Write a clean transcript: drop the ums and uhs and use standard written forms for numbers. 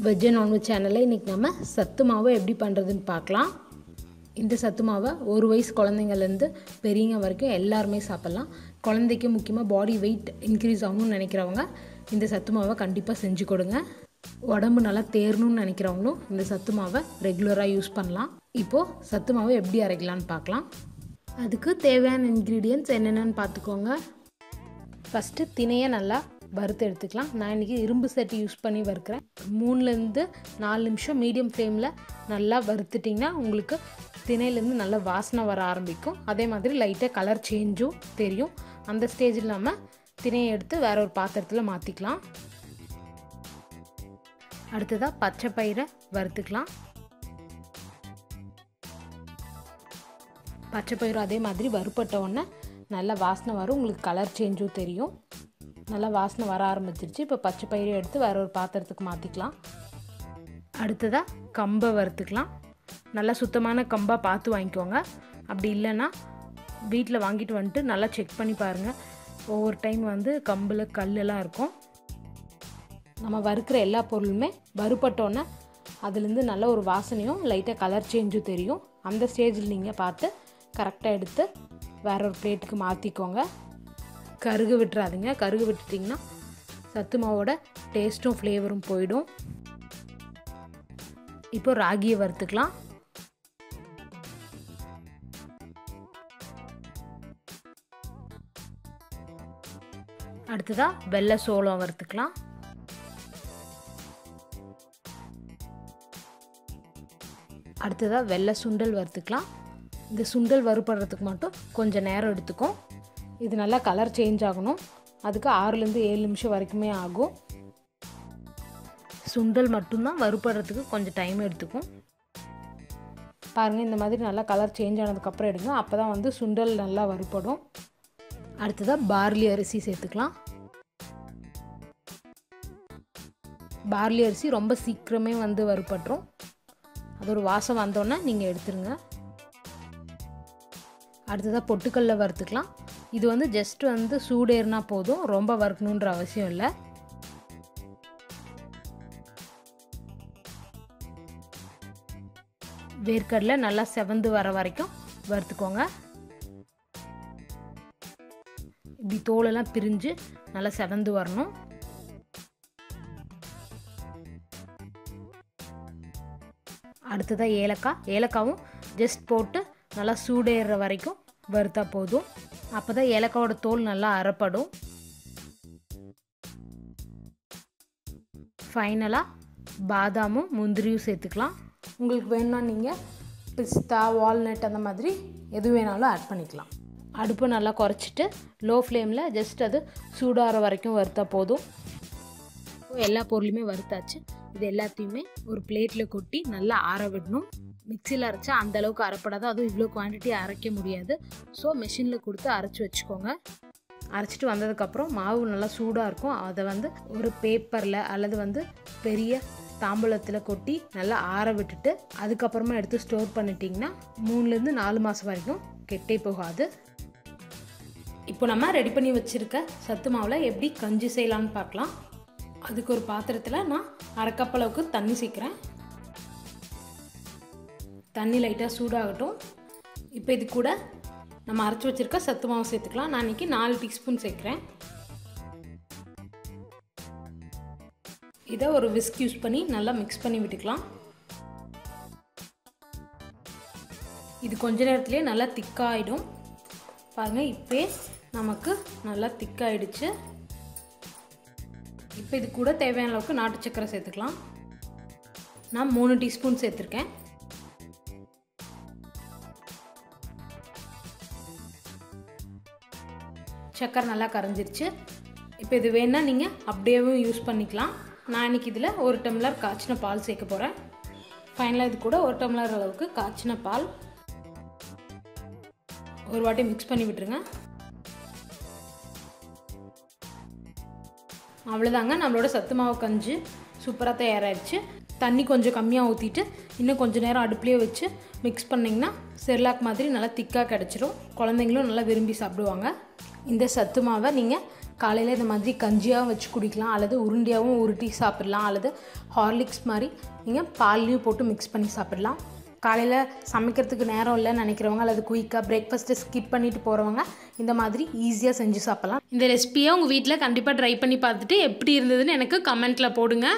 Veg and non veg சேனலில் இன்றைக்கி நம்ம சத்து மாவை எப்படி பண்ணுறதுன்னு பார்க்கலாம். இந்த சத்து மாவை ஒரு வயசு குழந்தைங்கள்லேருந்து பெரியவங்க வரைக்கும் எல்லாருமே சாப்பிட்லாம். குழந்தைக்கு முக்கியமாக பாடி வெயிட் இன்க்ரீஸ் ஆகணும்னு நினைக்கிறவங்க இந்த சத்து மாவை கண்டிப்பாக செஞ்சு கொடுங்க. உடம்பு நல்லா தேரணும்னு நினைக்கிறவங்களும் இந்த சத்து மாவை ரெகுலராக யூஸ் பண்ணலாம். இப்போது சத்து மாவை எப்படி அரைக்கலான்னு பார்க்கலாம். அதுக்கு தேவையான இன்க்ரீடியன்ட்ஸ் என்னென்னு பார்த்துக்கோங்க. ஃபஸ்ட்டு திணையை நல்லா வறுத்து எடுத்துக்கலாம். நான் இன்றைக்கி இரும்பு சட்டி யூஸ் பண்ணி வறுக்கிறேன். 3-4 நிமிஷம் மீடியம் ஃப்ளேமில் நல்லா வறுத்துட்டிங்கன்னா உங்களுக்கு திணையிலேருந்து நல்லா வாசனை வர ஆரம்பிக்கும். அதே மாதிரி லைட்டாக கலர் சேஞ்சும் தெரியும். அந்த ஸ்டேஜில் நம்ம திணையை எடுத்து வேற ஒரு பாத்திரத்தில் மாற்றிக்கலாம். அடுத்ததாக பச்சை பயிரை வறுத்துக்கலாம். பச்சை பயிறு அதே மாதிரி வறுப்பட்ட உடனே நல்லா வாசனை வரும். உங்களுக்கு கலர் சேஞ்சும் தெரியும். நல்லா வாசனை வர ஆரம்பிச்சிருச்சு. இப்போ பச்சை பயிரை எடுத்து வேற ஒரு பாத்திரத்துக்கு மாற்றிக்கலாம். அடுத்ததாக கம்பை வறுத்துக்கலாம். நல்லா சுத்தமான கம்பாக பார்த்து வாங்கிக்கோங்க. அப்படி இல்லைன்னா வீட்டில் வாங்கிட்டு வந்துட்டு நல்லா செக் பண்ணி பாருங்கள். ஒவ்வொரு டைம் கம்பில் கல்லெல்லாம் இருக்கும். நம்ம வறுக்கிற எல்லா பொருளுமே வறுப்பட்டோன்னே அதுலேருந்து நல்ல ஒரு வாசனையும் லைட்டாக கலர் சேஞ்சும் தெரியும். அந்த ஸ்டேஜில் நீங்கள் பார்த்து கரெக்டாக எடுத்து வேற ஒரு பிளேட்டுக்கு மாற்றிக்கோங்க. கருகு விட்டுறாதீங்க. கருகு விட்டுட்டிங்கன்னா சத்து மாவோட டேஸ்ட்டும் ஃப்ளேவரும் போயிடும். இப்போ ராகியை வறுத்துக்கலாம். அடுத்ததாக வெள்ளை சோளம் வறுத்துக்கலாம். அடுத்ததாக வெள்ளை சுண்டல் வறுத்துக்கலாம். இந்த சுண்டல் வறுப்படுறதுக்கு மட்டும் கொஞ்சம் நேரம் எடுத்துக்கும். இது நல்லா கலர் சேஞ்ச் ஆகணும். அதுக்கு 6-7 நிமிஷம் வரைக்குமே ஆகும். சுண்டல் மட்டும்தான் வறுப்படுறதுக்கு கொஞ்சம் டைம் எடுத்துக்கும். பாருங்கள், இந்த மாதிரி நல்லா கலர் சேஞ்ச் ஆனதுக்கப்புறம் எடுங்க. அப்போ தான் சுண்டல் நல்லா வறுப்படும். அடுத்ததாக பார்லி அரிசி சேர்த்துக்கலாம். பார்லி அரிசி ரொம்ப சீக்கிரமே வறுப்பட்டுரும். அது ஒரு வாசம் வந்தோன்னே நீங்கள் எடுத்துருங்க. அடுத்ததாக பொட்டுக்கல்ல வறுத்துக்கலாம். இது ஜஸ்ட் சூடேறினா போதும், ரொம்ப வறுக்கணுன்ற அவசியம் இல்லை. வேர்க்கடலை நல்லா செவந்து வர வரைக்கும் வறுத்துக்கோங்க. இப்படி தோலெல்லாம் பிரிஞ்சு நல்லா செவந்து வரணும். அடுத்ததாக ஏலக்காய். ஏலக்காவும் ஜஸ்ட் போட்டு நல்லா சூடேறுற வரைக்கும் வறுத்தா போதும். அப்போ தான் ஏலக்காவோட தோல் நல்லா அரைப்படும். ஃபைனலாக பாதாமும் முந்திரியும் சேர்த்துக்கலாம். உங்களுக்கு வேணும்னா நீங்கள் பிஸ்தா, வால்நட் அந்த மாதிரி எது வேணாலும் ஆட் பண்ணிக்கலாம். அடுப்பை நல்லா குறைச்சிட்டு லோ ஃப்ளேமில் ஜஸ்ட் அது சூடாகிற வரைக்கும் வறுத்தா போதும். எல்லா பொருளுமே வறுத்தாச்சு. இது எல்லாத்தையுமே ஒரு பிளேட்டில் கொட்டி நல்லா ஆற விடணும். மிக்சியில் அரைச்சா அந்தளவுக்கு அரைப்படாது. அதுவும் இவ்வளோ குவான்டிட்டி அரைக்க முடியாது. ஸோ மெஷினில் கொடுத்து அரைச்சி வச்சுக்கோங்க. அரைச்சிட்டு வந்ததுக்கப்புறம் மாவு நல்லா சூடாக இருக்கும். அதை ஒரு பேப்பரில் அல்லது பெரிய தாம்பூலத்தில் கொட்டி நல்லா ஆற விட்டுட்டு அதுக்கப்புறமா எடுத்து ஸ்டோர் பண்ணிட்டிங்கன்னா 3-4 மாதம் வரைக்கும் கெட்டே போகாது. இப்போ நம்ம ரெடி பண்ணி வச்சுருக்க சத்து மாவில் எப்படி கஞ்சி செய்யலான்னு பார்க்கலாம். அதுக்கு ஒரு பாத்திரத்தில் நான் 1/2 கப் அளவுக்கு தண்ணி சேர்க்குறேன். தண்ணி லைட்டாக சூடாகட்டும். இப்போ இது கூட நம்ம அரைச்சி வச்சுருக்க சத்து மாவு சேர்த்துக்கலாம். நான் இன்றைக்கி 4 டீஸ்பூன் சேர்க்குறேன். இதை ஒரு விஸ்க் யூஸ் பண்ணி நல்லா மிக்ஸ் பண்ணி விட்டுக்கலாம். இது கொஞ்ச நேரத்துலேயே நல்லா திக்காகிடும். பாருங்கள், இப்போ நமக்கு நல்லா திக்காயிடுச்சு. இப்போ இது கூட தேவையான அளவுக்கு நாட்டு சக்கரை சேர்த்துக்கலாம். நான் 3 டீஸ்பூன் சேர்த்துருக்கேன். சக்கரை நல்லா கரைஞ்சிருச்சு. இப்போ இது வேணா நீங்கள் அப்படியேவும் யூஸ் பண்ணிக்கலாம். நான் இன்றைக்கி இதில் 1 டம்ளர் காய்ச்சின பால் சேர்க்க போகிறேன். ஃபைனலாக இது கூட 1 டம்ளர் அளவுக்கு காய்ச்சின பால் ஒரு வாட்டி மிக்ஸ் பண்ணி விட்டுருங்க. அவ்வளோதாங்க, நம்மளோட சத்து மாவு கஞ்சி சூப்பராக தயாராகிடுச்சு. தண்ணி கொஞ்சம் கம்மியாக ஊற்றிட்டு இன்னும் கொஞ்சம் நேரம் அடுப்புலேயே வச்சு மிக்ஸ் பண்ணிங்கன்னா செர்லாக் மாதிரி நல்லா திக்காக கிடச்சிரும். குழந்தைங்களும் நல்லா விரும்பி சாப்பிடுவாங்க. இந்த சத்து மாவை நீங்கள் காலையில் இந்த மாதிரி கஞ்சியாகவும் வச்சு குடிக்கலாம், அல்லது உருண்டையாகவும் உருட்டி சாப்பிட்லாம், அல்லது ஹார்லிக்ஸ் மாதிரி நீங்கள் பால்லையும் போட்டு மிக்ஸ் பண்ணி சாப்பிட்லாம். காலையில் சமைக்கிறதுக்கு நேரம் இல்லைன்னு நினைக்கிறவங்க அல்லது குயிக்காக பிரேக்ஃபாஸ்ட்டை ஸ்கிப் பண்ணிவிட்டு போகிறவங்க இந்த மாதிரி ஈஸியாக செஞ்சு சாப்பிட்லாம். இந்த ரெசிபியை உங்கள் வீட்டில் கண்டிப்பாக ட்ரை பண்ணி பார்த்துட்டு எப்படி இருந்ததுன்னு எனக்கு கமெண்ட்டில் போடுங்க.